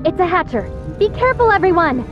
It's a hatcher. Be careful, everyone!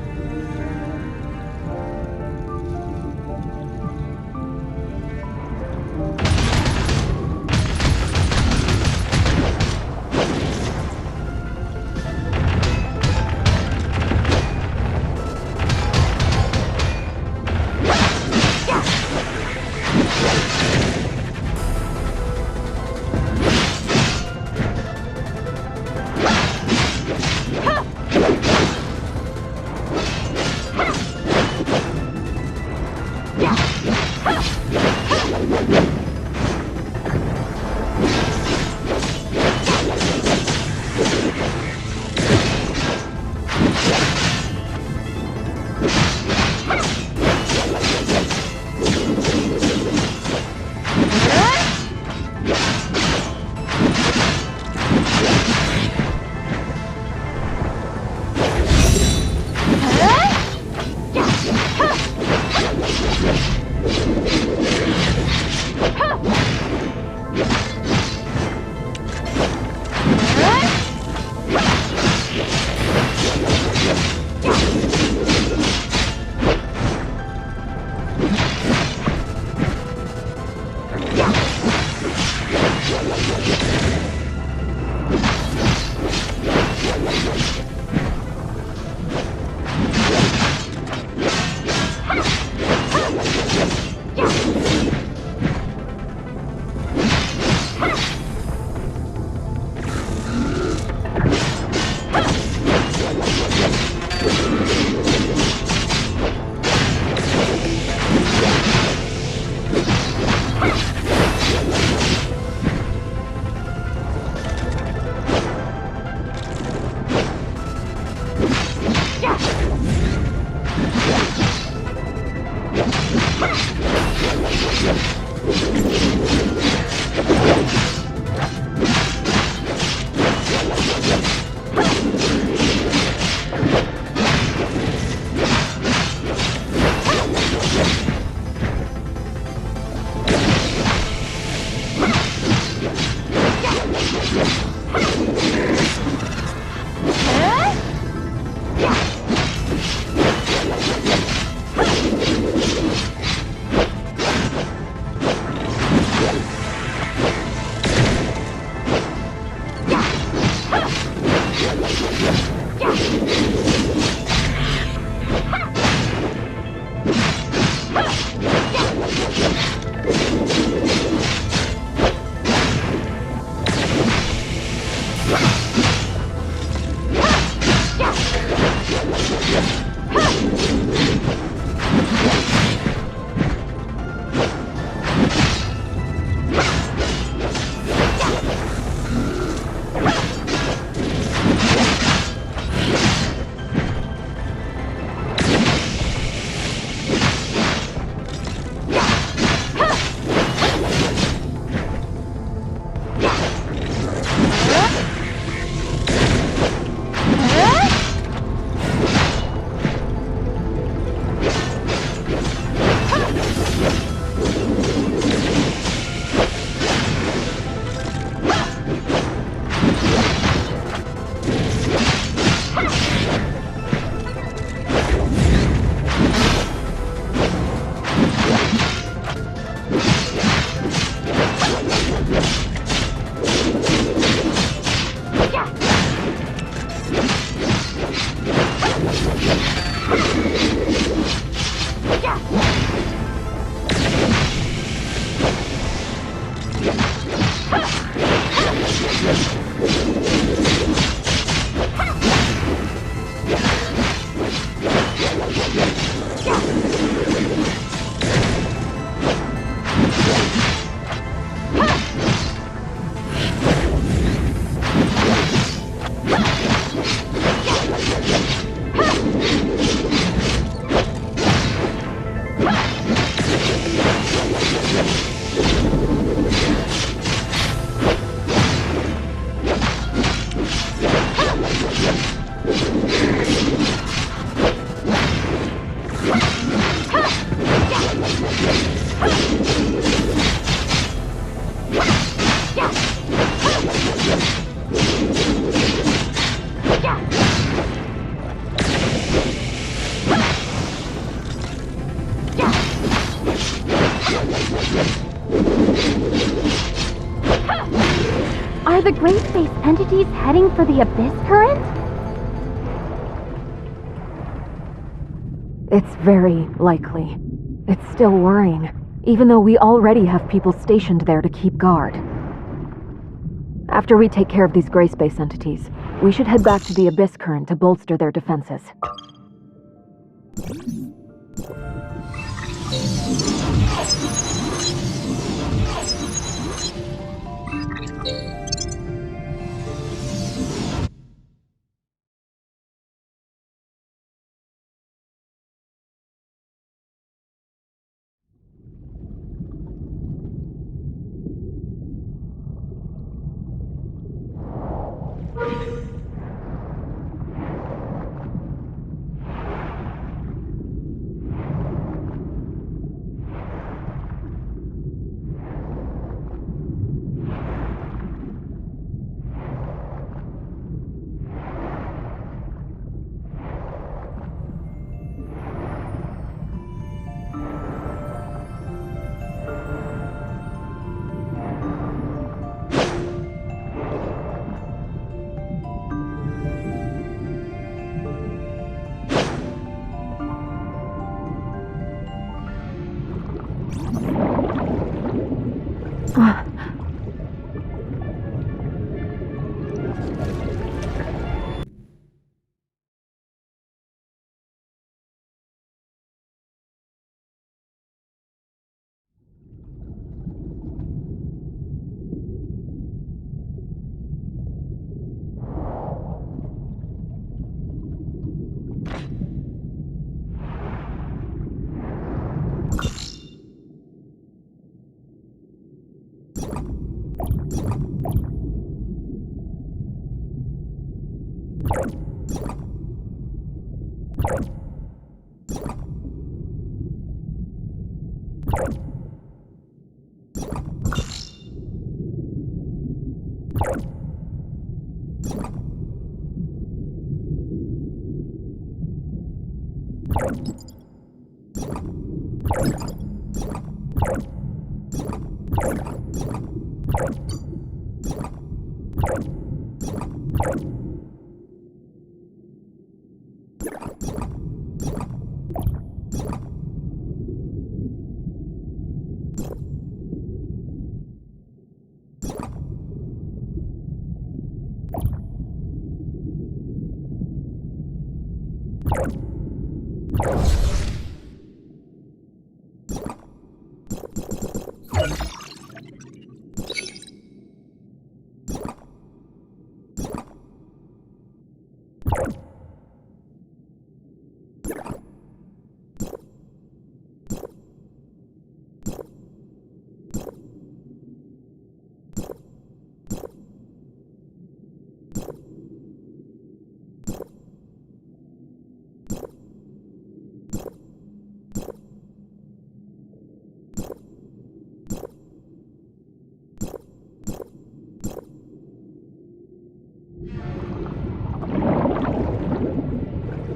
Are the Gray Space entities heading for the Abyss Current? It's very likely. It's still worrying, even though we already have people stationed there to keep guard. After we take care of these Gray Space entities, we should head back to the Abyss Current to bolster their defenses.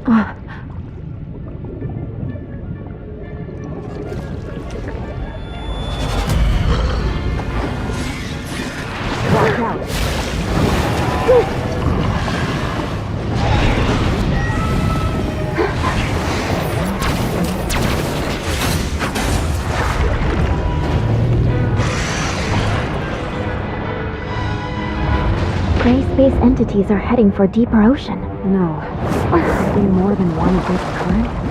Watch out. Gray space entities are heading for deeper ocean. No. Could there be more than one big current?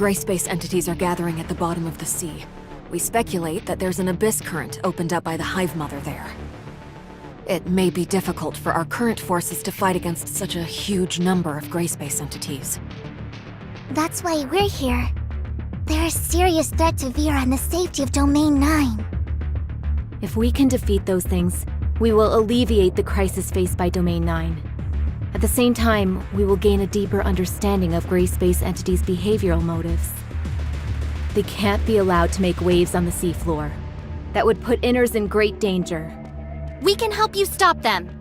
Gray space entities are gathering at the bottom of the sea. We speculate that there's an abyss current opened up by the Hive Mother there. It may be difficult for our current forces to fight against such a huge number of gray space entities. That's why we're here. They're a serious threat to Vera and the safety of Domain 9. If we can defeat those things, we will alleviate the crisis faced by Domain 9. At the same time, we will gain a deeper understanding of gray space entities' behavioral motives. They can't be allowed to make waves on the seafloor. That would put Inners in great danger. We can help you stop them.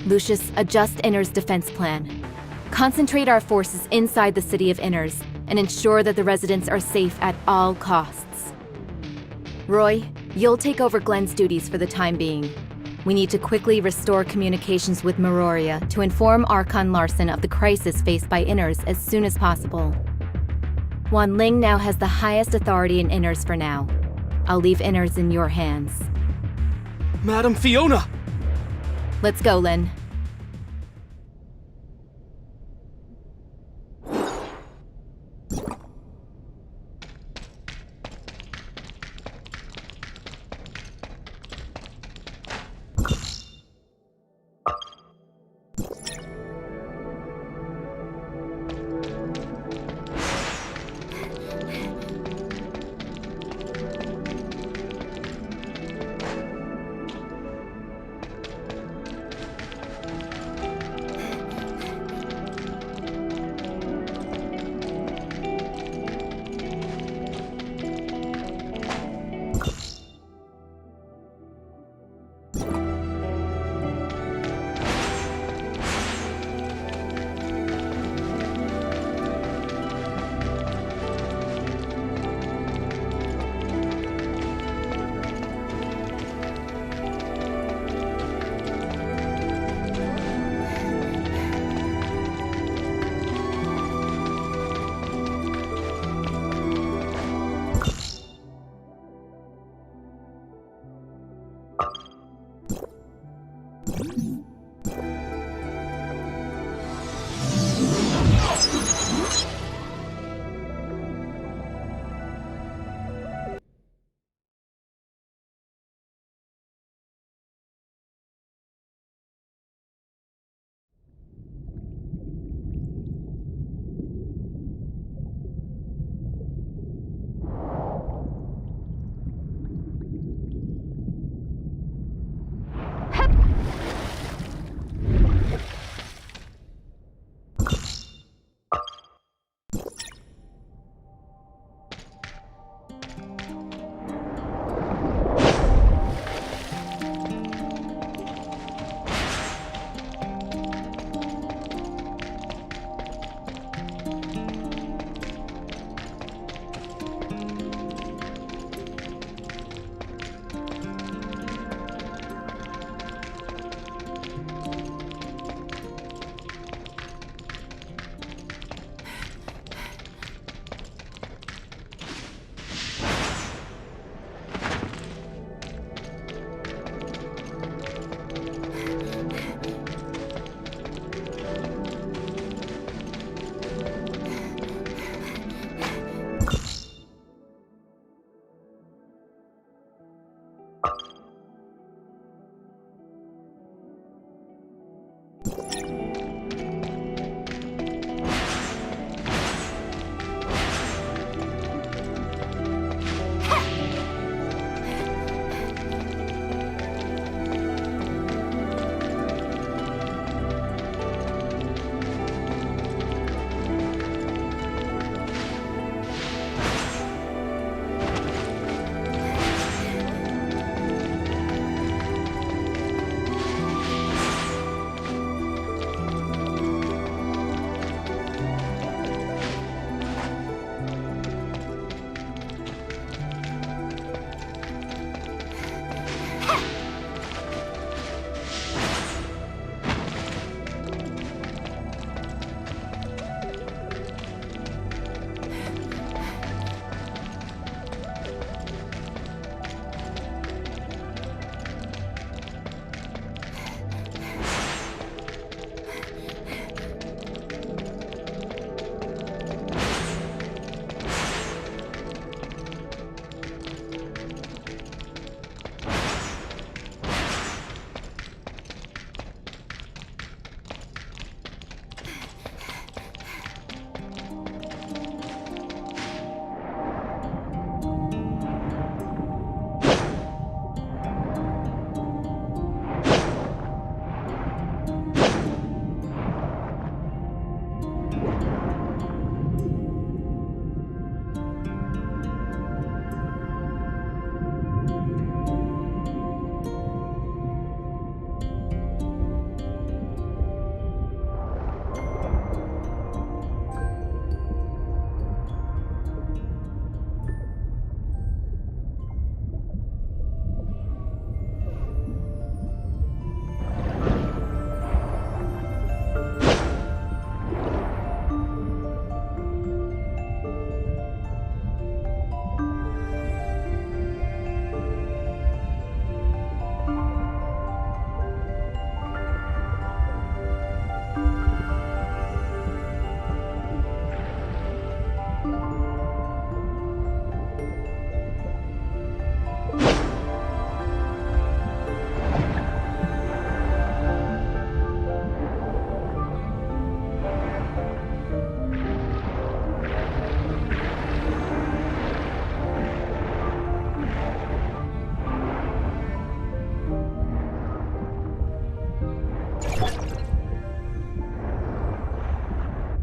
Lucius, adjust Inners' defense plan. Concentrate our forces inside the city of Inners and ensure that the residents are safe at all costs. Roy, you'll take over Glenn's duties for the time being. We need to quickly restore communications with Meroria to inform Archon Larson of the crisis faced by Inners as soon as possible. Wan Ling now has the highest authority in Inners for now. I'll leave Inners in your hands. Madam Fiona! Let's go, Lin.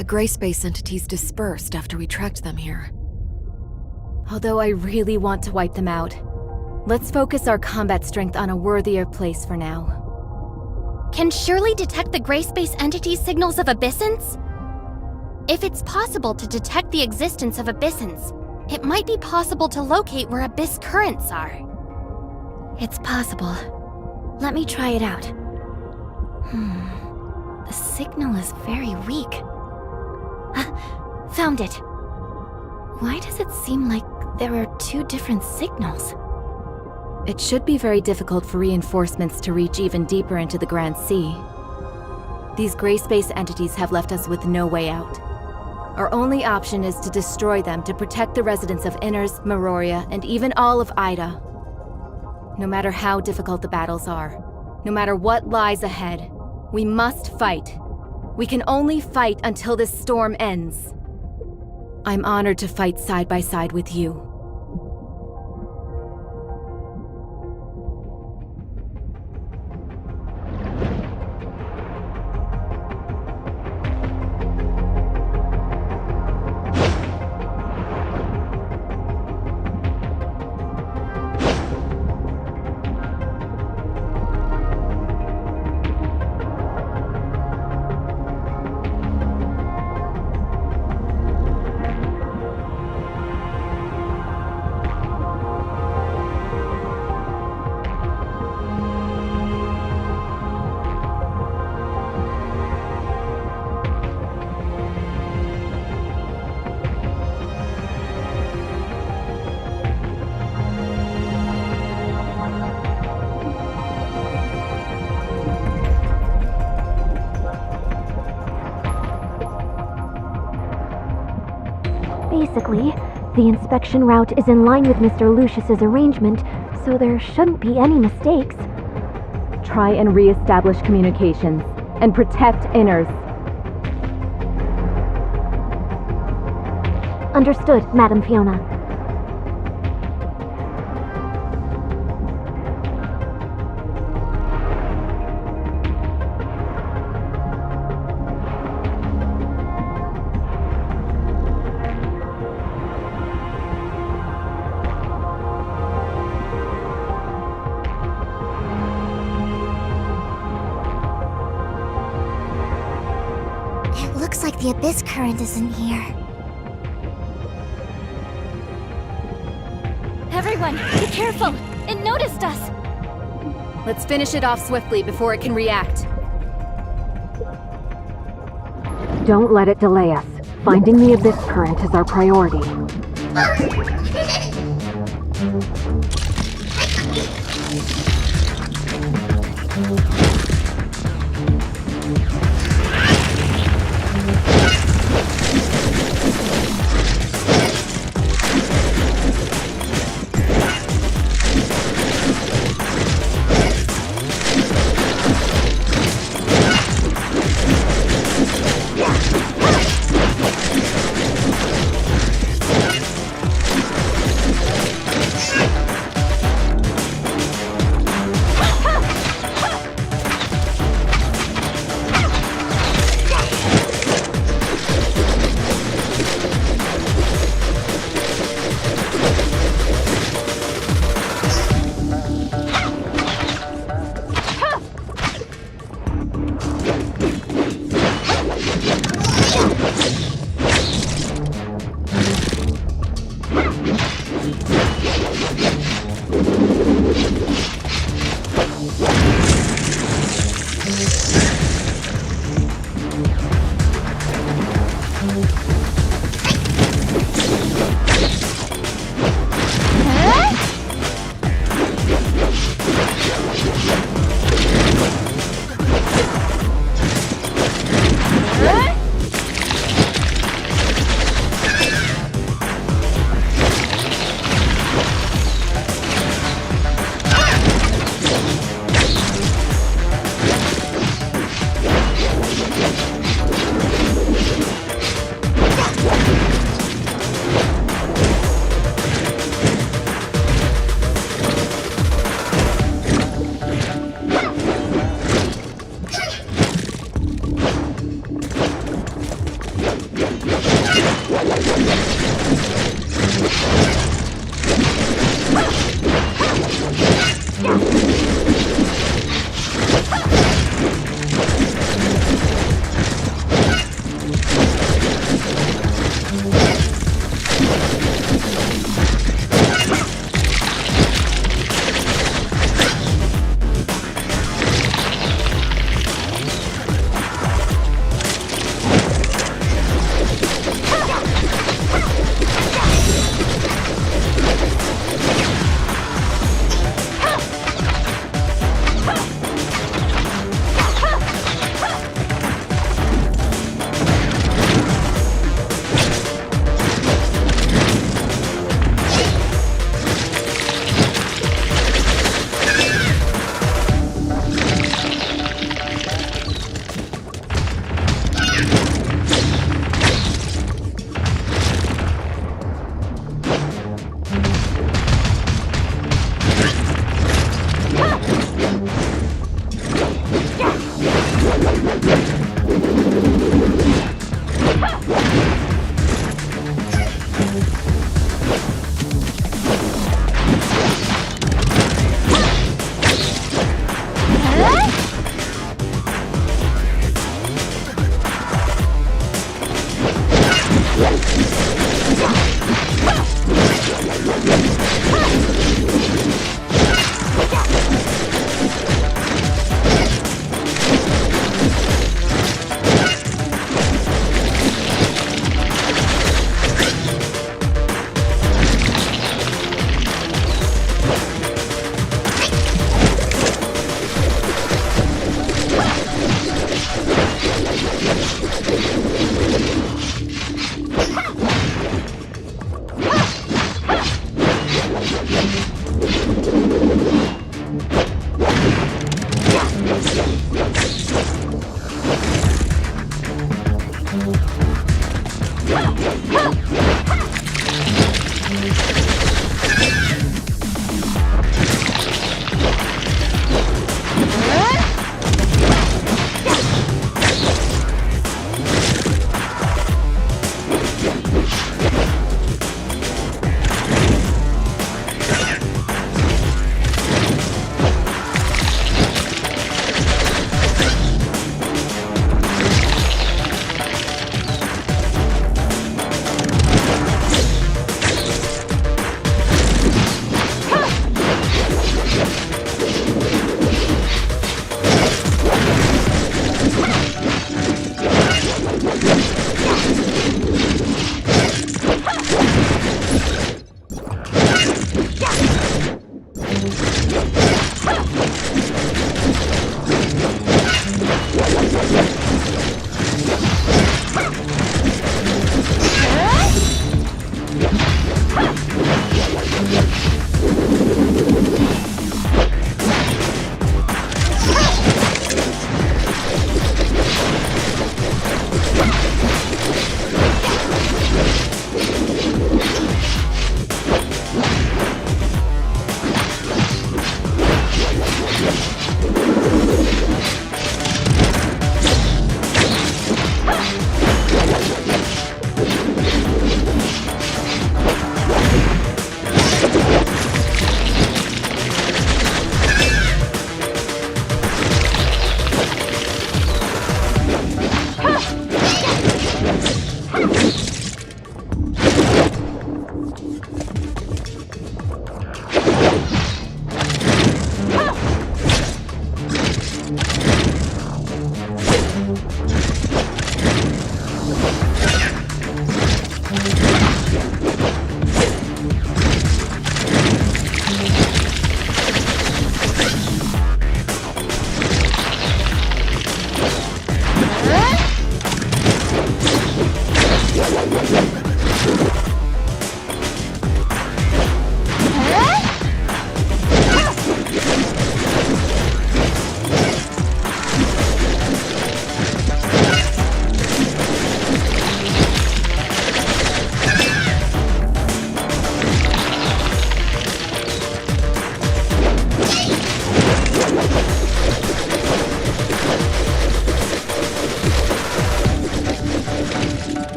The gray space entities dispersed after we tracked them here. Although I really want to wipe them out, let's focus our combat strength on a worthier place for now. Can Shirley detect the gray space entity signals of Abyssins? If it's possible to detect the existence of Abyssins, it might be possible to locate where Abyss currents are. It's possible. Let me try it out. The signal is very weak. Found it. Why does it seem like there are two different signals? It should be very difficult for reinforcements to reach even deeper into the Grand Sea. These gray space entities have left us with no way out. Our only option is to destroy them to protect the residents of Inners, Meroria, and even all of Ida. No matter how difficult the battles are, no matter what lies ahead, we must fight. We can only fight until this storm ends. I'm honored to fight side by side with you. Basically, the inspection route is in line with Mr. Lucius's arrangement, so there shouldn't be any mistakes. Try and re-establish communications, and protect Inners. Understood, Madam Fiona. It looks like the Abyss current is in here. Everyone, be careful! It noticed us! Let's finish it off swiftly before it can react. Don't let it delay us. Finding the Abyss current is our priority.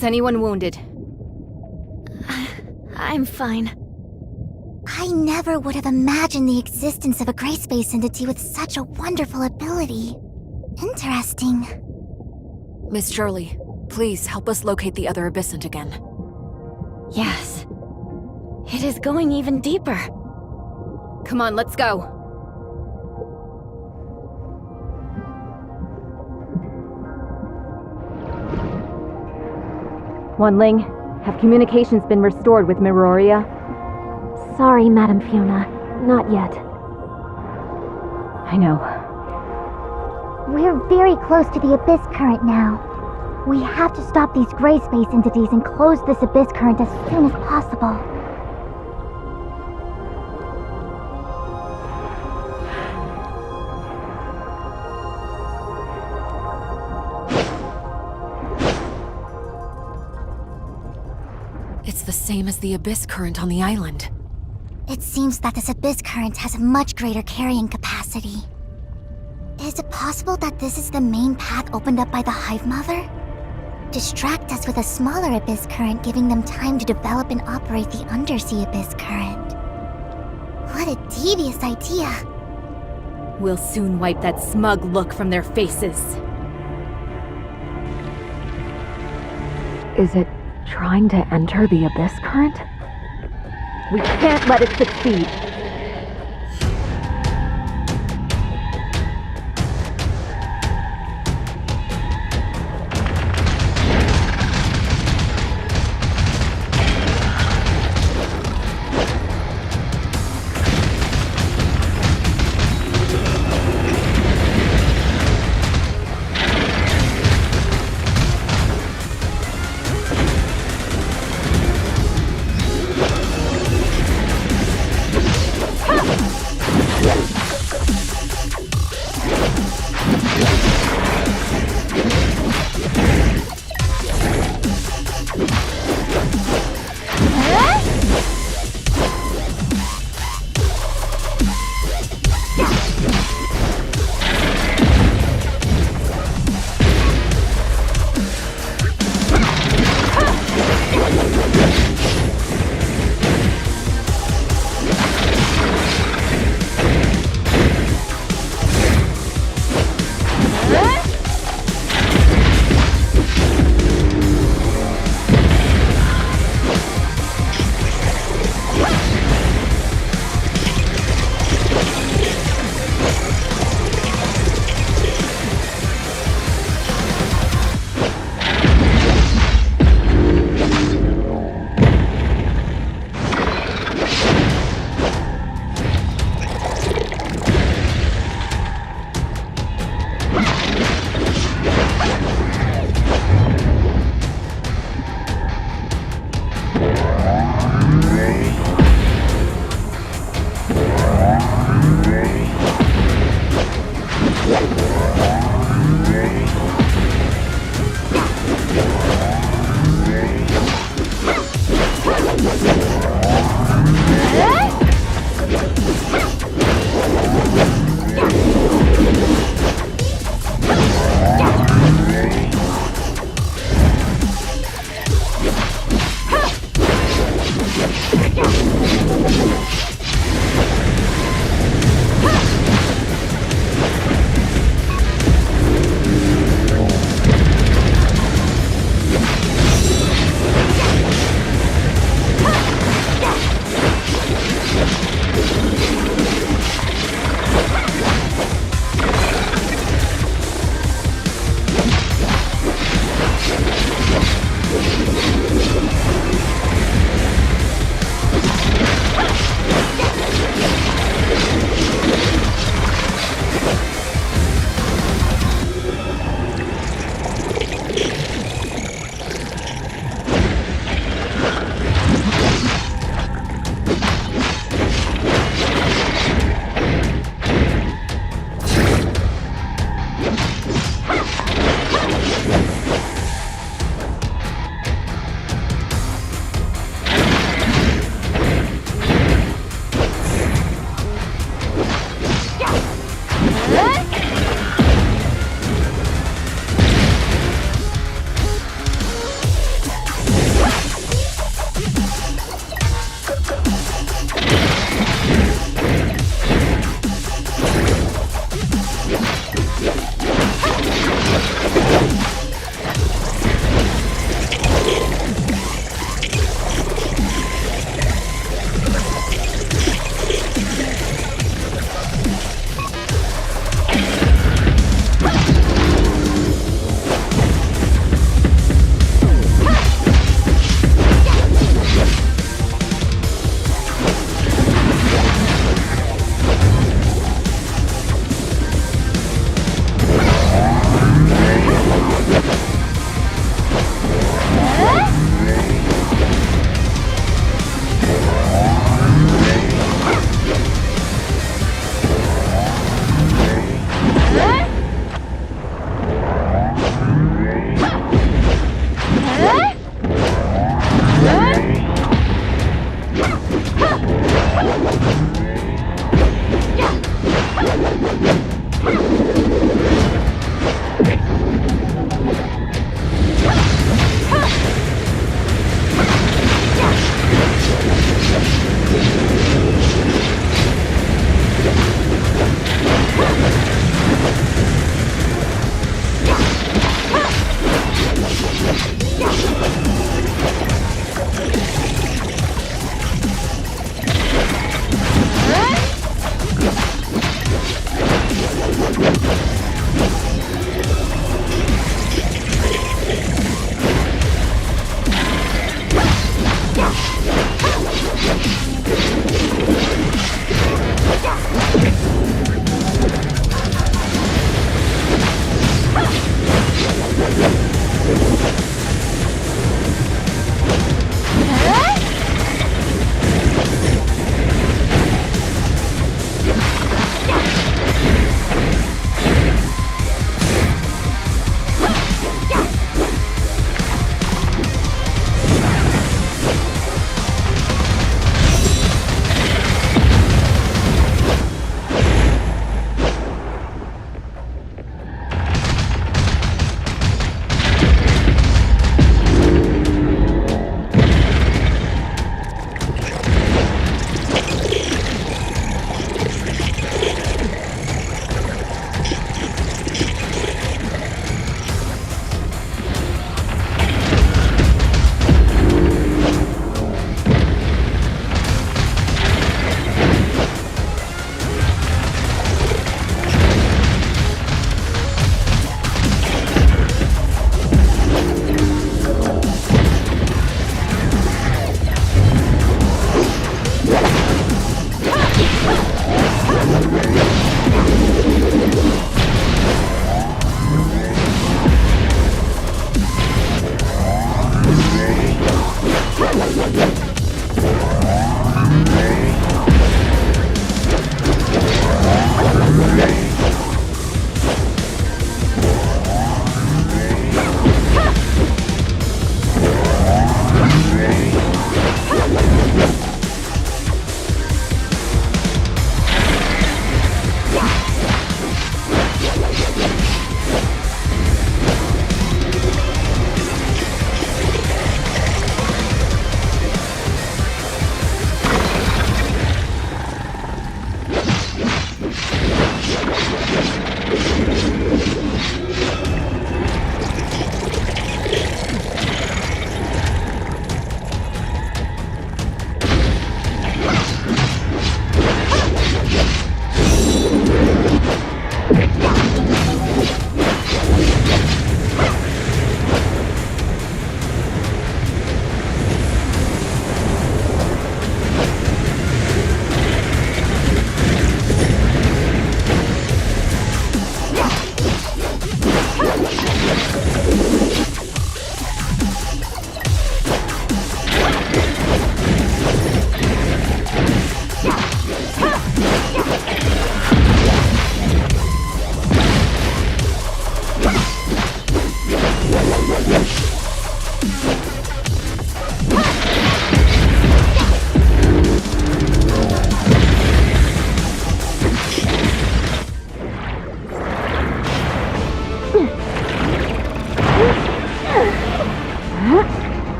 Was anyone wounded? I'm fine. I never would have imagined the existence of a gray space entity with such a wonderful ability. Interesting. Miss Shirley, please help us locate the other Abyssant again. Yes. It is going even deeper. Come on, let's go. Wanling, have communications been restored with Miroria? Sorry, Madam Fiona. Not yet. I know. We're very close to the Abyss Current now. We have to stop these gray space entities and close this Abyss Current as soon as possible. It's the same as the Abyss Current on the island. It seems that this Abyss Current has a much greater carrying capacity. Is it possible that this is the main path opened up by the Hive Mother? Distract us with a smaller Abyss Current, giving them time to develop and operate the Undersea Abyss Current. What a devious idea. We'll soon wipe that smug look from their faces. Is it trying to enter the Abyss Current? We can't let it succeed.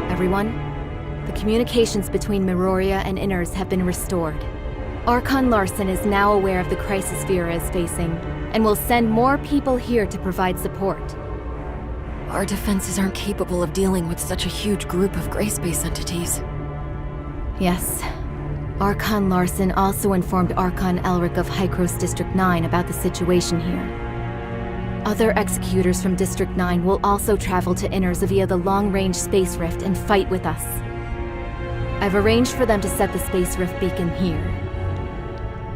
Everyone, the communications between Meroria and Inners have been restored. Archon Larson is now aware of the crisis Vera is facing, and will send more people here to provide support. Our defenses aren't capable of dealing with such a huge group of gray space entities. Yes. Archon Larson also informed Archon Elric of Hykros District 9 about the situation here. Other executors from District 9 will also travel to Inners via the long-range space rift and fight with us. I've arranged for them to set the space rift beacon here.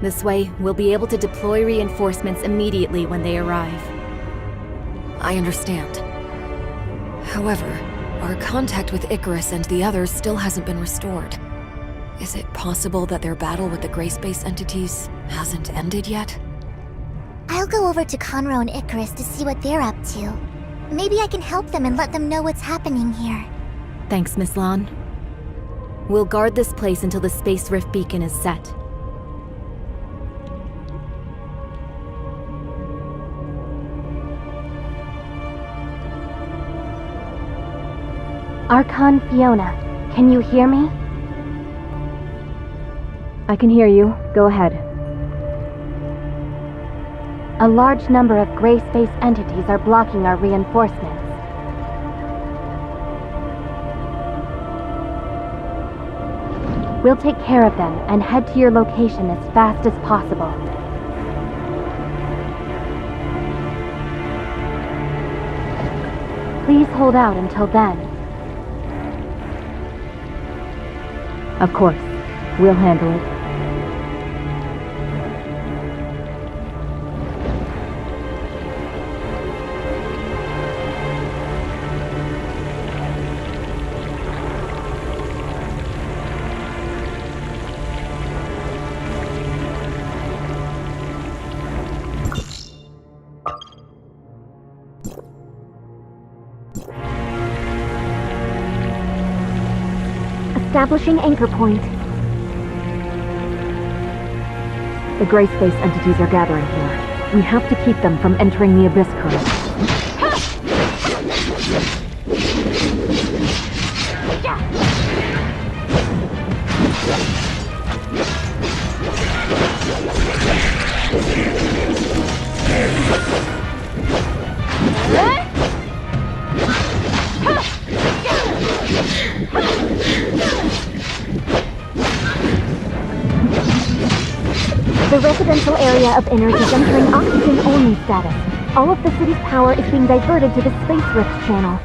This way, we'll be able to deploy reinforcements immediately when they arrive. I understand. However, our contact with Icarus and the others still hasn't been restored. Is it possible that their battle with the gray space entities hasn't ended yet? I'll go over to Conroe and Icarus to see what they're up to. Maybe I can help them and let them know what's happening here. Thanks, Miss Lan. We'll guard this place until the space rift beacon is set. Archon Fiona, can you hear me? I can hear you. Go ahead. A large number of gray space entities are blocking our reinforcements. We'll take care of them and head to your location as fast as possible. Please hold out until then. Of course. We'll handle it. Establishing anchor point. The gray space entities are gathering here. We have to keep them from entering the Abyss Current. The residential area of Inners is entering oxygen-only status. All of the city's power is being diverted to the Space Rift channel.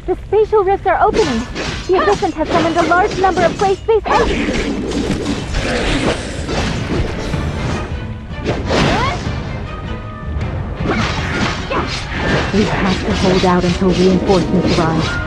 The spatial rifts are opening. The Abyssant has summoned a large number of gray space entities. We have to hold out until reinforcements arrive.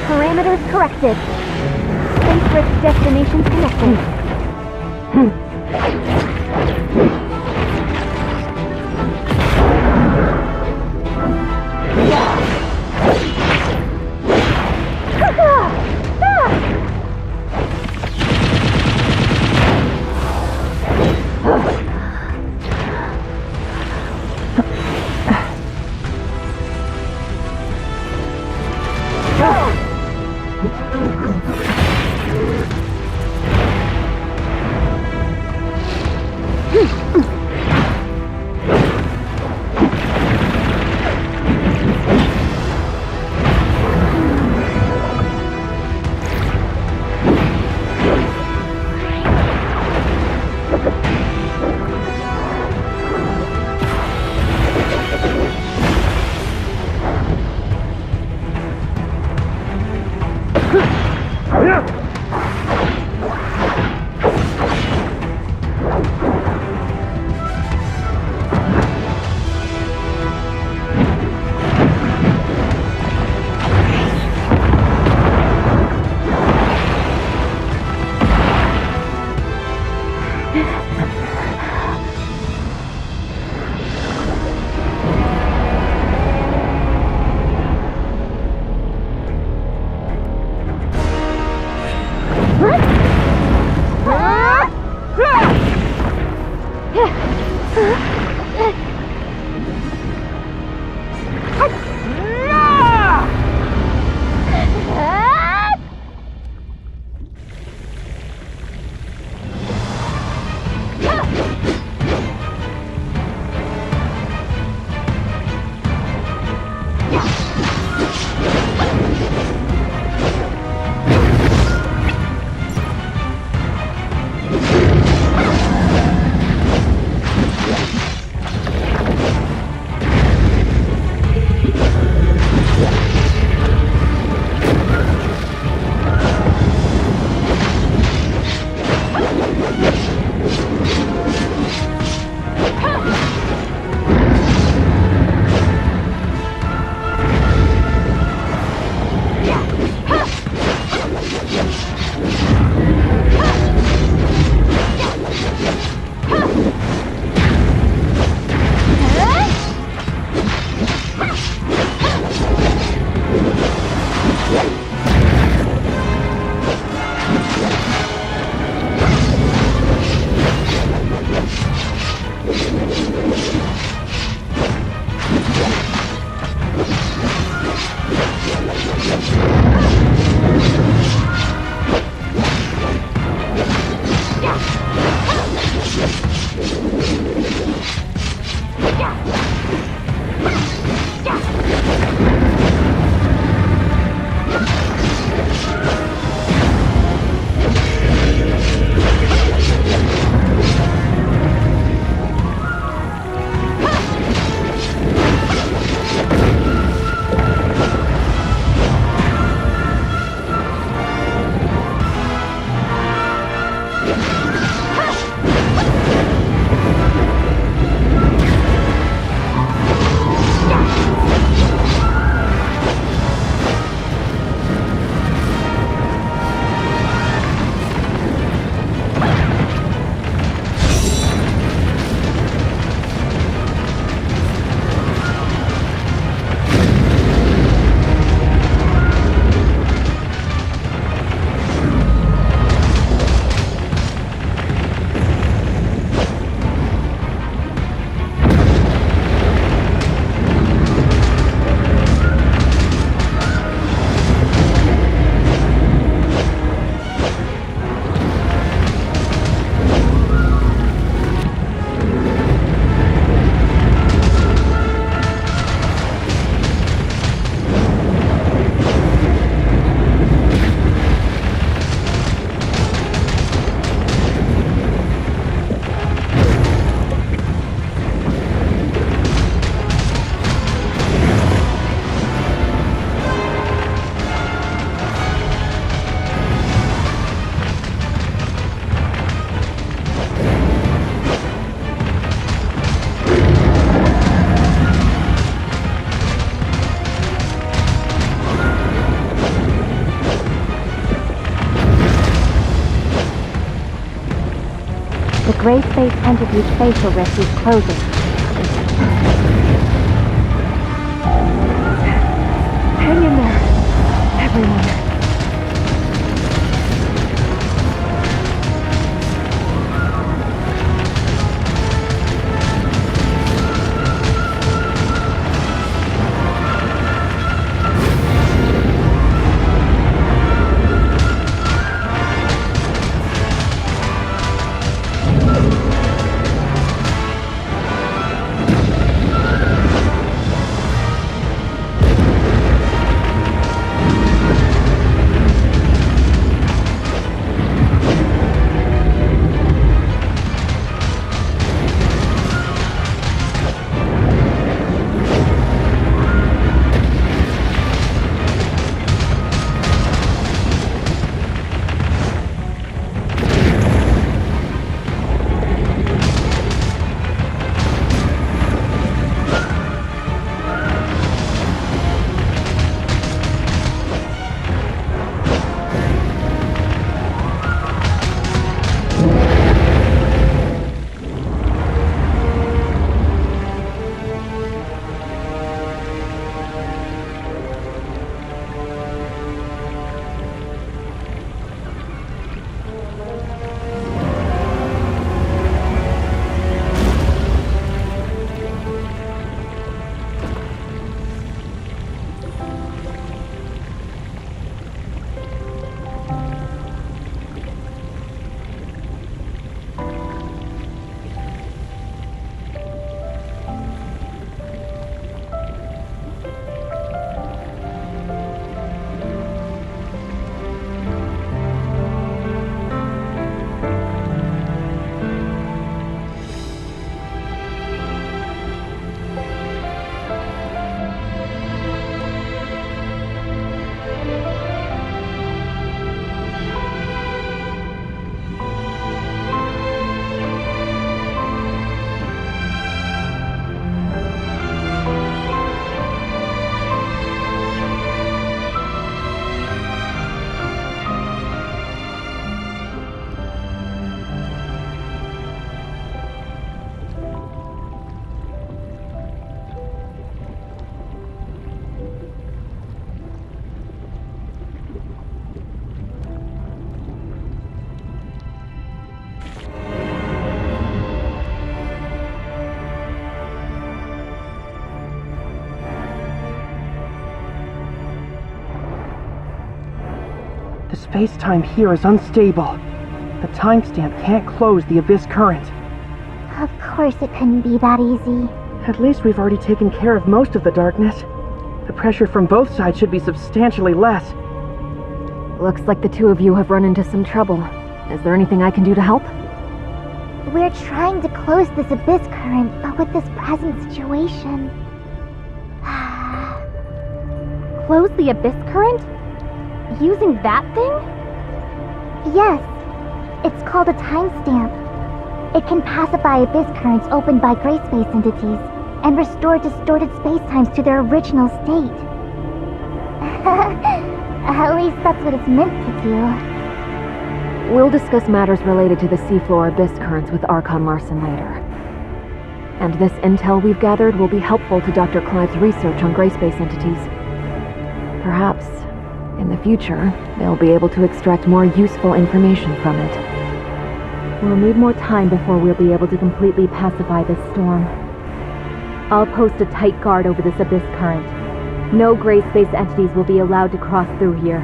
Parameters corrected. Space Rift destinations connected. Gray Space Entity's facial rift is closing. Hang in there, everyone. The space-time here is unstable. The timestamp can't close the Abyss current. Of course it couldn't be that easy. At least we've already taken care of most of the darkness. The pressure from both sides should be substantially less. Looks like the two of you have run into some trouble. Is there anything I can do to help? We're trying to close this Abyss current, but with this present situation... Close the Abyss current? Using that thing? Yes. It's called a timestamp. It can pacify Abyss currents opened by gray space entities and restore distorted spacetimes to their original state. At least that's what it's meant to do. We'll discuss matters related to the seafloor Abyss currents with Archon Larson later. And this intel we've gathered will be helpful to Dr. Clive's research on gray space entities. Perhaps, in the future, they'll be able to extract more useful information from it. We'll need more time before we'll be able to completely pacify this storm. I'll post a tight guard over this Abyss current. No gray space entities will be allowed to cross through here.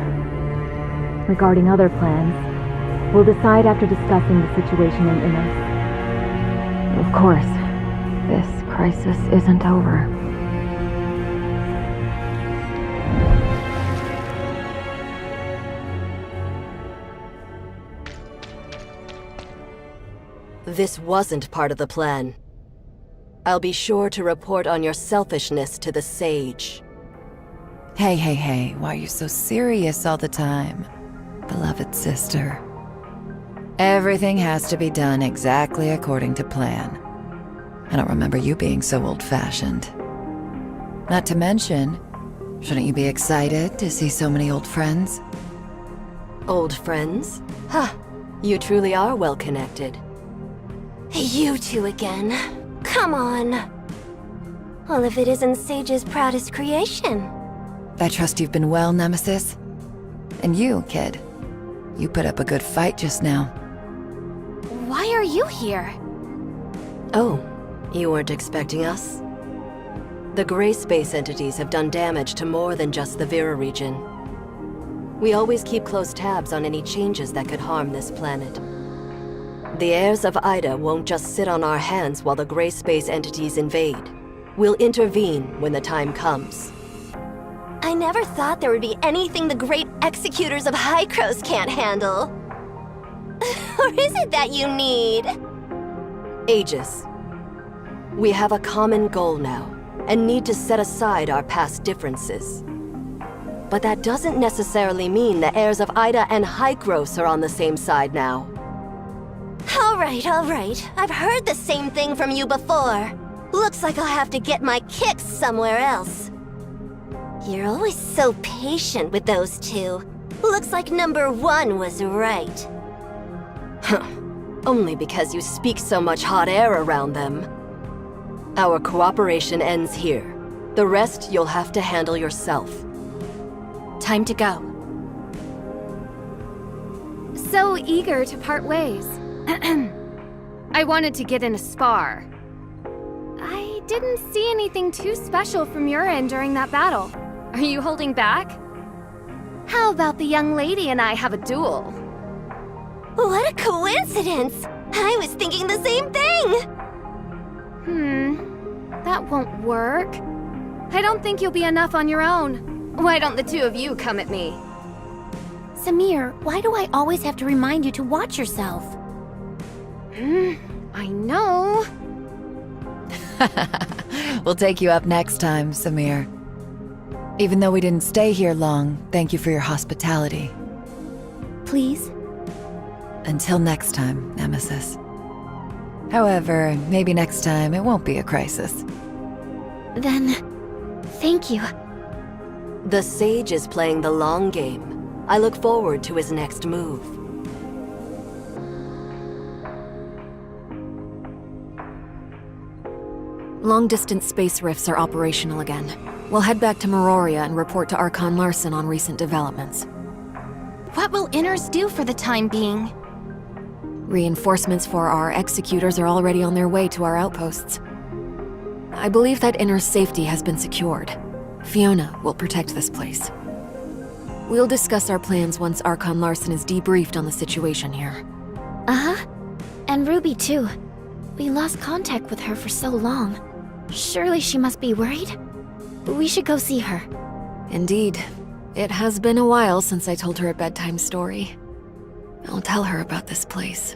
Regarding other plans, we'll decide after discussing the situation in Innos. Of course, this crisis isn't over. This wasn't part of the plan. I'll be sure to report on your selfishness to the Sage. Hey, why are you so serious all the time? Beloved sister. Everything has to be done exactly according to plan. I don't remember you being so old-fashioned. Not to mention, shouldn't you be excited to see so many old friends? Old friends? Ha! You truly are well connected. You two again. Come on. Well, if it isn't Sage's proudest creation. I trust you've been well, Nemesis. And you, kid. You put up a good fight just now. Why are you here? Oh, you weren't expecting us? The gray space entities have done damage to more than just the Vera region. We always keep close tabs on any changes that could harm this planet. The heirs of Ida won't just sit on our hands while the gray space entities invade. We'll intervene when the time comes. I never thought there would be anything the great executors of Hykros can't handle. Or is it that you need? Aegis. We have a common goal now, and need to set aside our past differences. But that doesn't necessarily mean the heirs of Ida and Hykros are on the same side now. All right. I've heard the same thing from you before. Looks like I'll have to get my kicks somewhere else. You're always so patient with those two. Looks like number one was right. Huh. Only because you speak so much hot air around them. Our cooperation ends here. The rest you'll have to handle yourself. Time to go. So eager to part ways. I wanted to get in a spar. I didn't see anything too special from your end during that battle. Are you holding back? How about the young lady and I have a duel? What a coincidence! I was thinking the same thing! That won't work. I don't think you'll be enough on your own. Why don't the two of you come at me? Samir, why do I always have to remind you to watch yourself? I know. We'll take you up next time, Samir. Even though we didn't stay here long, thank you for your hospitality. Please? Until next time, Nemesis. However, maybe next time it won't be a crisis. Then, thank you. The Sage is playing the long game. I look forward to his next move. Long-distance space rifts are operational again. We'll head back to Meroria and report to Archon Larson on recent developments. What will Inners do for the time being? Reinforcements for our executors are already on their way to our outposts. I believe that Inner's safety has been secured. Fiona will protect this place. We'll discuss our plans once Archon Larson is debriefed on the situation here. Uh-huh. And Ruby, too. We lost contact with her for so long. Surely she must be worried? We should go see her. Indeed. It has been a while since I told her a bedtime story. I'll tell her about this place.